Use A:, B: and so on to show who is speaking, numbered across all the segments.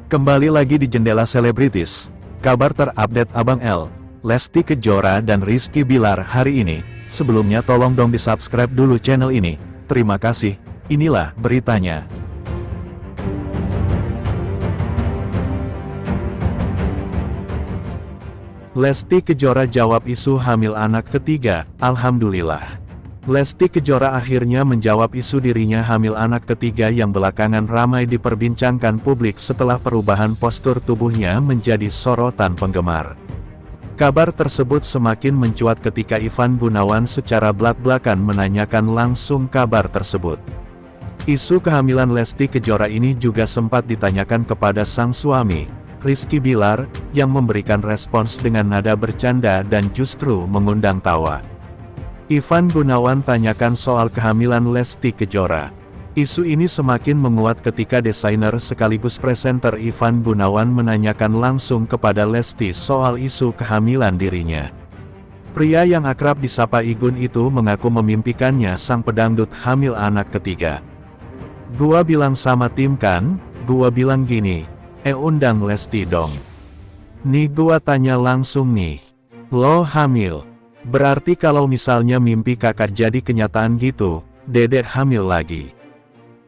A: Kembali lagi di Jendela Selebritis. Kabar terupdate Abang L, Lesti Kejora dan Rizky Bilar hari ini. Sebelumnya tolong dong di subscribe dulu channel ini. Terima kasih. Inilah beritanya. Lesti Kejora jawab isu hamil anak ketiga, Alhamdulillah. Lesti Kejora akhirnya menjawab isu dirinya hamil anak ketiga yang belakangan ramai diperbincangkan publik setelah perubahan postur tubuhnya menjadi sorotan penggemar. Kabar tersebut semakin mencuat ketika Ivan Gunawan secara blak-blakan menanyakan langsung kabar tersebut. Isu kehamilan Lesti Kejora ini juga sempat ditanyakan kepada sang suami, Rizky Bilar, yang memberikan respons dengan nada bercanda dan justru mengundang tawa. Ivan Gunawan tanyakan soal kehamilan Lesti Kejora. Isu ini semakin menguat ketika desainer sekaligus presenter Ivan Gunawan menanyakan langsung kepada Lesti soal isu kehamilan dirinya. Pria yang akrab disapa Igun itu mengaku memimpikannya sang pedangdut hamil anak ketiga. "Gua bilang sama tim kan, gua bilang gini, undang Lesti dong. Nih gua tanya langsung nih, lo hamil? Berarti kalau misalnya mimpi kakak jadi kenyataan gitu, dedek hamil lagi."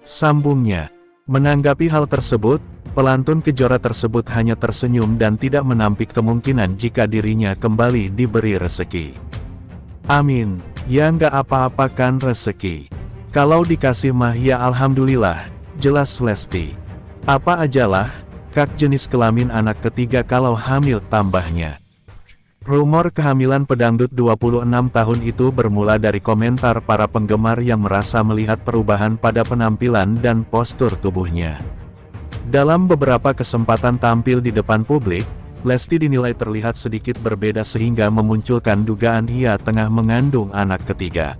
A: Sambungnya. Menanggapi hal tersebut, pelantun Kejora tersebut hanya tersenyum dan tidak menampik kemungkinan jika dirinya kembali diberi rezeki. "Amin, ya nggak apa-apa kan rezeki. Kalau dikasih mah ya alhamdulillah," jelas Lesti. "Apa ajalah, kak jenis kelamin anak ketiga kalau hamil," tambahnya. Rumor kehamilan pedangdut 26 tahun itu bermula dari komentar para penggemar yang merasa melihat perubahan pada penampilan dan postur tubuhnya. Dalam beberapa kesempatan tampil di depan publik, Lesti dinilai terlihat sedikit berbeda sehingga memunculkan dugaan ia tengah mengandung anak ketiga.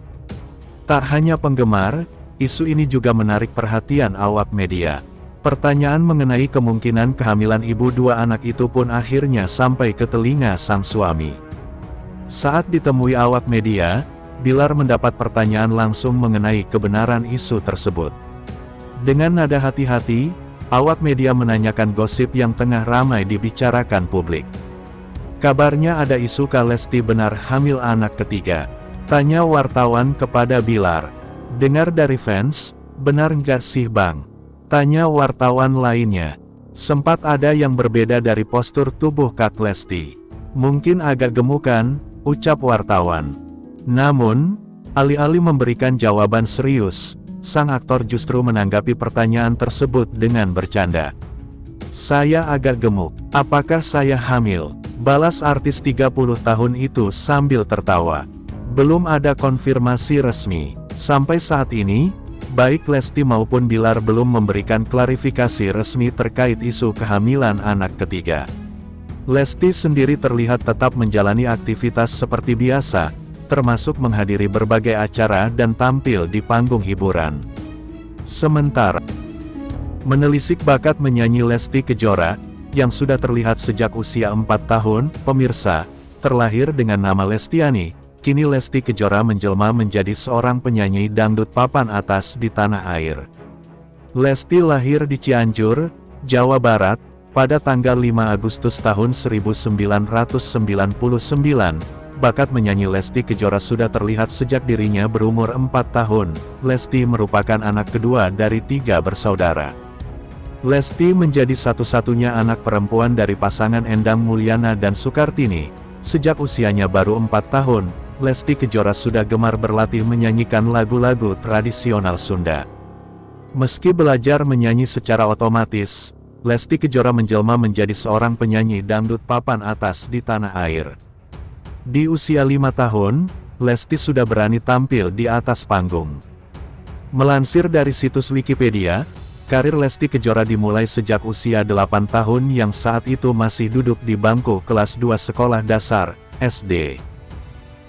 A: Tak hanya penggemar, isu ini juga menarik perhatian awak media. Pertanyaan mengenai kemungkinan kehamilan ibu dua anak itu pun akhirnya sampai ke telinga sang suami. Saat ditemui awak media, Bilar mendapat pertanyaan langsung mengenai kebenaran isu tersebut. Dengan nada hati-hati, awak media menanyakan gosip yang tengah ramai dibicarakan publik. "Kabarnya ada isu Kak Lesti benar hamil anak ketiga?" tanya wartawan kepada Bilar. "Dengar dari fans, benar nggak sih bang?" tanya wartawan lainnya. "Sempat ada yang berbeda dari postur tubuh Kak Lesti. Mungkin agak gemukan," ucap wartawan. Namun, alih-alih memberikan jawaban serius, sang aktor justru menanggapi pertanyaan tersebut dengan bercanda. "Saya agak gemuk. Apakah saya hamil?" balas artis 30 tahun itu sambil tertawa. Belum ada konfirmasi resmi. Sampai saat ini, baik Lesti maupun Bilar belum memberikan klarifikasi resmi terkait isu kehamilan anak ketiga. Lesti sendiri terlihat tetap menjalani aktivitas seperti biasa, termasuk menghadiri berbagai acara dan tampil di panggung hiburan. Sementara, menelisik bakat menyanyi Lesti Kejora, yang sudah terlihat sejak usia 4 tahun, pemirsa, terlahir dengan nama Lestiani. Kini Lesti Kejora menjelma menjadi seorang penyanyi dangdut papan atas di tanah air. Lesti lahir di Cianjur, Jawa Barat, pada tanggal 5 Agustus tahun 1999. Bakat menyanyi Lesti Kejora sudah terlihat sejak dirinya berumur 4 tahun. Lesti merupakan anak kedua dari 3 bersaudara. Lesti menjadi satu-satunya anak perempuan dari pasangan Endang Mulyana dan Sukartini. Sejak usianya baru 4 tahun, Lesti Kejora sudah gemar berlatih menyanyikan lagu-lagu tradisional Sunda. Meski belajar menyanyi secara otomatis, Lesti Kejora menjelma menjadi seorang penyanyi dangdut papan atas di tanah air. Di usia 5 tahun, Lesti sudah berani tampil di atas panggung. Melansir dari situs Wikipedia, karir Lesti Kejora dimulai sejak usia 8 tahun yang saat itu masih duduk di bangku kelas 2 sekolah dasar, SD.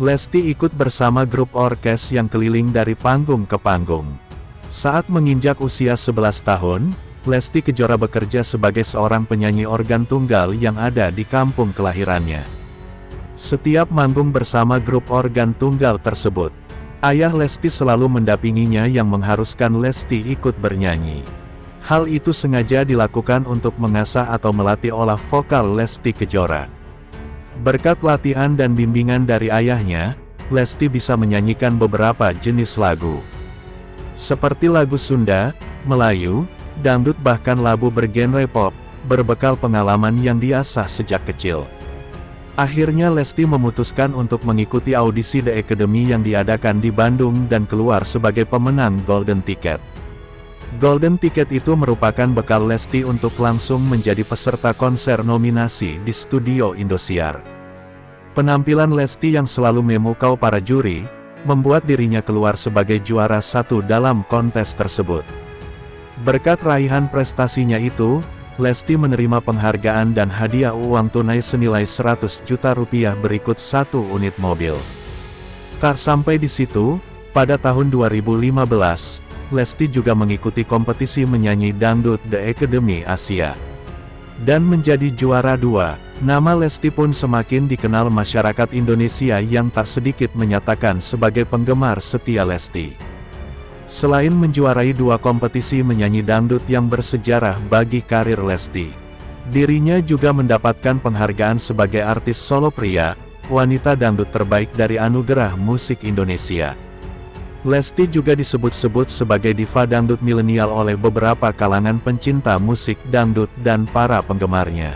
A: Lesti ikut bersama grup orkes yang keliling dari panggung ke panggung. Saat menginjak usia 11 tahun, Lesti Kejora bekerja sebagai seorang penyanyi organ tunggal yang ada di kampung kelahirannya. Setiap manggung bersama grup organ tunggal tersebut, ayah Lesti selalu mendampinginya yang mengharuskan Lesti ikut bernyanyi. Hal itu sengaja dilakukan untuk mengasah atau melatih olah vokal Lesti Kejora. Berkat latihan dan bimbingan dari ayahnya, Lesti bisa menyanyikan beberapa jenis lagu. Seperti lagu Sunda, Melayu, dangdut bahkan lagu bergenre pop, berbekal pengalaman yang diasah sejak kecil. Akhirnya Lesti memutuskan untuk mengikuti audisi The Academy yang diadakan di Bandung dan keluar sebagai pemenang Golden Ticket. Golden Ticket itu merupakan bekal Lesti untuk langsung menjadi peserta konser nominasi di studio Indosiar. Penampilan Lesti yang selalu memukau para juri, membuat dirinya keluar sebagai juara satu dalam kontes tersebut. Berkat raihan prestasinya itu, Lesti menerima penghargaan dan hadiah uang tunai senilai 100 juta rupiah berikut 1 unit mobil. Tak sampai di situ, pada tahun 2015, Lesti juga mengikuti kompetisi menyanyi dangdut The Academy Asia. Dan menjadi juara 2, nama Lesti pun semakin dikenal masyarakat Indonesia yang tak sedikit menyatakan sebagai penggemar setia Lesti. Selain menjuarai 2 kompetisi menyanyi dangdut yang bersejarah bagi karir Lesti, dirinya juga mendapatkan penghargaan sebagai artis solo pria, wanita dangdut terbaik dari Anugerah Musik Indonesia. Lesti juga disebut-sebut sebagai diva dangdut milenial oleh beberapa kalangan pencinta musik dangdut dan para penggemarnya.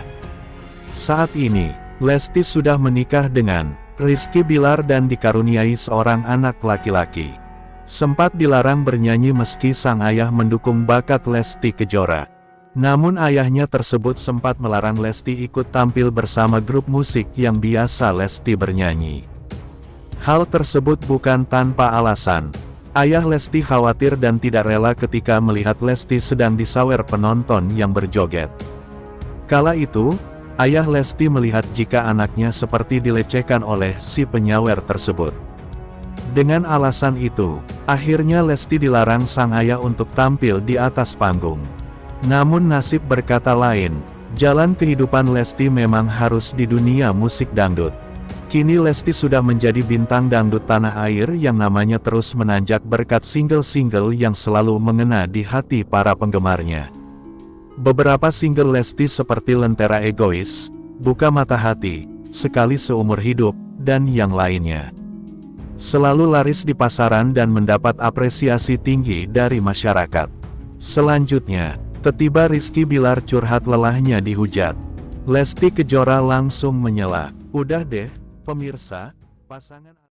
A: Saat ini, Lesti sudah menikah dengan Rizky Bilar dan dikaruniai seorang anak laki-laki. Sempat dilarang bernyanyi meski sang ayah mendukung bakat Lesti Kejora. Namun ayahnya tersebut sempat melarang Lesti ikut tampil bersama grup musik yang biasa Lesti bernyanyi. Hal tersebut bukan tanpa alasan. Ayah Lesti khawatir dan tidak rela ketika melihat Lesti sedang disawer penonton yang berjoget. Kala itu, ayah Lesti melihat jika anaknya seperti dilecehkan oleh si penyawer tersebut. Dengan alasan itu, akhirnya Lesti dilarang sang ayah untuk tampil di atas panggung. Namun nasib berkata lain, jalan kehidupan Lesti memang harus di dunia musik dangdut. Kini Lesti sudah menjadi bintang dangdut tanah air yang namanya terus menanjak berkat single-single yang selalu mengena di hati para penggemarnya. Beberapa single Lesti seperti Lentera Egois, Buka Mata Hati, Sekali Seumur Hidup, dan yang lainnya selalu laris di pasaran dan mendapat apresiasi tinggi dari masyarakat. Selanjutnya, tiba Rizky Bilar curhat lelahnya dihujat. Lesti Kejora langsung menyela, "Udah deh, pemirsa, pasangan..."